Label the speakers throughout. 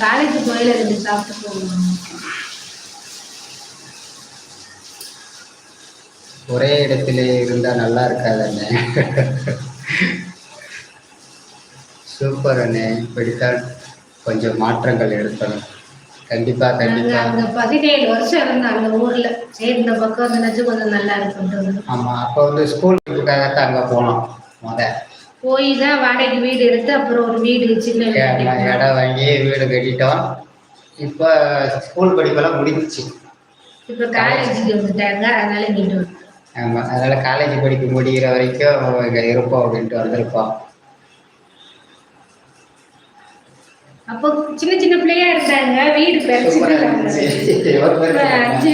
Speaker 1: College போயில இருந்து சாப்பிட்டு போகணும்.
Speaker 2: ஒரே இடத்திலே இருந்தா நல்லா இருக்காது அண்ணே. சூப்பர் அண்ணே, இப்படித்தான் கொஞ்சம் மாற்றங்கள் எடுக்கணும். கண்டிப்பா கண்டிப்பா.
Speaker 1: அங்க 17 வருஷம் இருந்தேன் அந்த ஊர்ல. சரி இந்த பக்கம் வந்துச்சு கொஞ்சம் நல்லா இருக்குன்ட்டு.
Speaker 2: ஆமா, அப்போ வந்து ஸ்கூலுக்காகத்தான் அங்க போனோம்.
Speaker 1: போய் தான் வாடகைக்கு வீடு எடுத்து அப்புறம் ஒரு வீடு சின்ன
Speaker 2: இடம் வாங்கி வீடு கட்டிட்டோம். இப்போ ஸ்கூல் படிப்பெல்லாம் முடிஞ்சிச்சு.
Speaker 1: இப்போ காலேஜுக்கு வந்துட்டாங்க, அதனால இங்கிட்டு.
Speaker 2: ஆமாம், அதனால காலேஜ் படிப்பு முடிகிற வரைக்கும் இங்கே இருப்போம் அப்படின்ட்டு வந்திருப்போம்.
Speaker 1: அப்போ சின்ன சின்ன பிள்ளையா இருந்தாங்க, வீடு பெருசு 5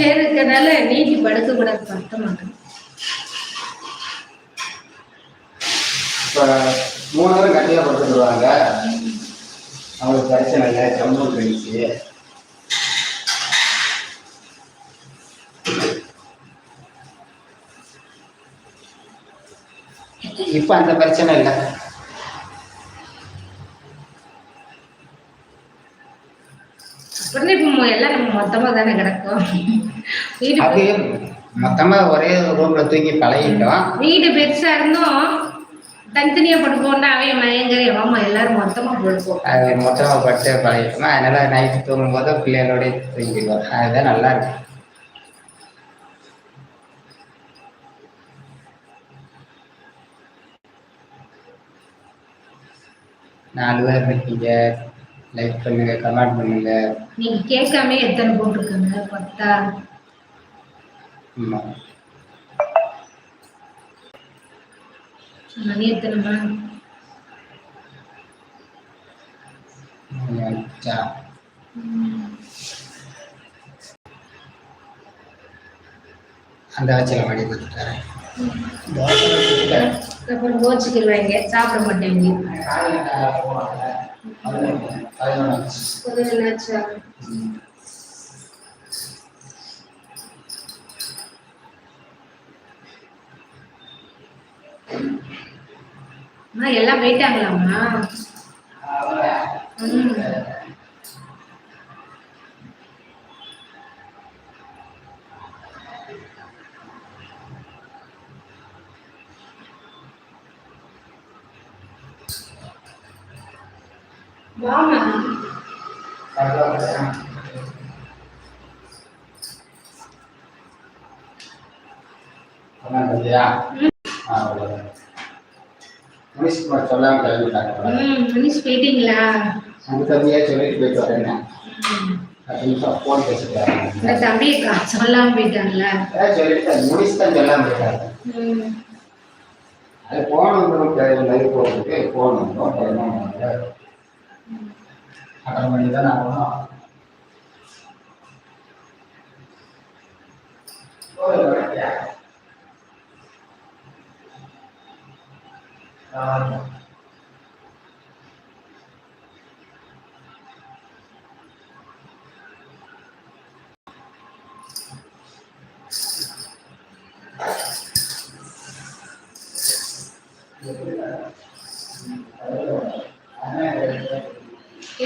Speaker 1: பேர் இருக்கிறதுனால நீட்டி படுக்க கூட பத்த மாட்டோம்.
Speaker 2: இப்போ 3 பேரும் கட்டியாக படுத்துருவாங்க, அவங்களுக்கு பிரச்சனை இல்லை, சம்பளம் கழிச்சு. இப்போ அந்த பிரச்சனை இல்லை.
Speaker 1: இப்போ எல்லாம் நம்ம மொத்தமா தானே கிடக்கும்.
Speaker 2: அது மொத்தமா ஒரே ரூம்ல தூக்கி பழகிட்டோம்.
Speaker 1: வீடு பெருசா இருந்தும் தனித்தனியா படுப்போம்னா அவன் மயங்கரி ஆமா எல்லாரும் மொத்தமா படுப்போம்.
Speaker 2: அது மொத்தமா பட்டு பழகிட்டோமா, அதனால நைட்டு தூங்கும் போது பிள்ளைகளோட தூங்கிடுவோம். அதுதான் நல்லா இருக்கு. நாலு பேர் இருக்கீங்க, லைக் பண்ணுங்க, கமெண்ட் பண்ணுங்க.
Speaker 1: நீங்க கேட்காம எத்தனை போட்டிருக்காங்க 10. மணி எத்தனைமா?
Speaker 2: அந்த ஆட்சியில மணி கொடுத்துட்டாரேன்.
Speaker 1: அப்புறம் கோச்சிக்கிடுவாங்க, சாப்பிட மாட்டேங்க. எல்லாம் போயிட்டாங்களாம்மா? வாமா
Speaker 2: சொல்லாம கிளம்பிட்டாங்க.
Speaker 1: போயிட்டீங்களா?
Speaker 2: அந்த தம்பியா சொல்லிட்டு போயிட்டு வரேன். போன் பேசிட்டாங்க.
Speaker 1: தம்பி சொல்லாம போயிட்டாங்களா?
Speaker 2: சொல்லிட்டு முடிச்சு தான் சொல்லாம போயிட்டாங்க. அது போகணும், லைவ் போகிறதுக்கு போகணும். அரை மணி தான் ஆகணும்.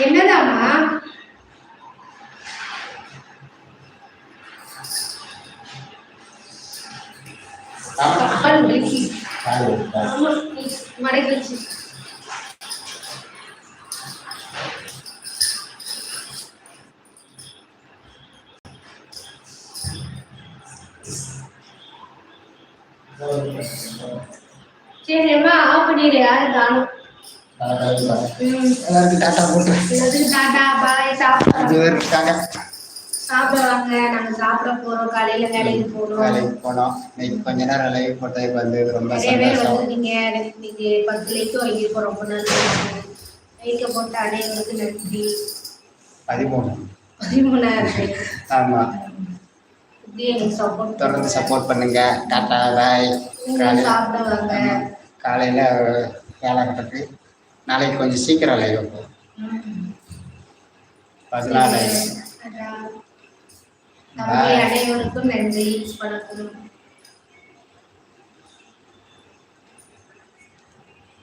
Speaker 1: என்னதாமா? மடக்கிச்சு. சரிம்மா ஆஃப் பண்ணிடு, யாரும் காணும்.
Speaker 2: எல்லாருக்கும் டாட்டா போட்டு
Speaker 1: டாட்டா பாய்.
Speaker 2: இருக்காங்க,
Speaker 1: சாப்பிடுவாங்க. நாங்க சாப்பிட போறோம். காலையில வேலைக்கு போனோம்.
Speaker 2: கொஞ்ச நேரம் லைவ் போட்டதுக்கு வந்து ரொம்ப
Speaker 1: நீங்க 10 லைக் வாங்கிருக்கோம். ரொம்ப நன்றி. லைக்க போட்ட அனைவருக்கு நன்றி. 13,000.
Speaker 2: ஆமா, தொடர்ந்து சப்போர்ட் பண்ணுங்க. டாட்டா பாய்.
Speaker 1: சாப்பிடுவாங்க.
Speaker 2: காலையில வேலை கட்டுக்கு நாளைக்கு கொஞ்சம் சீக்கிரம் லைவ் வைப்போம். 14
Speaker 1: அனைவருக்கும் நன்றி. வணக்கம்.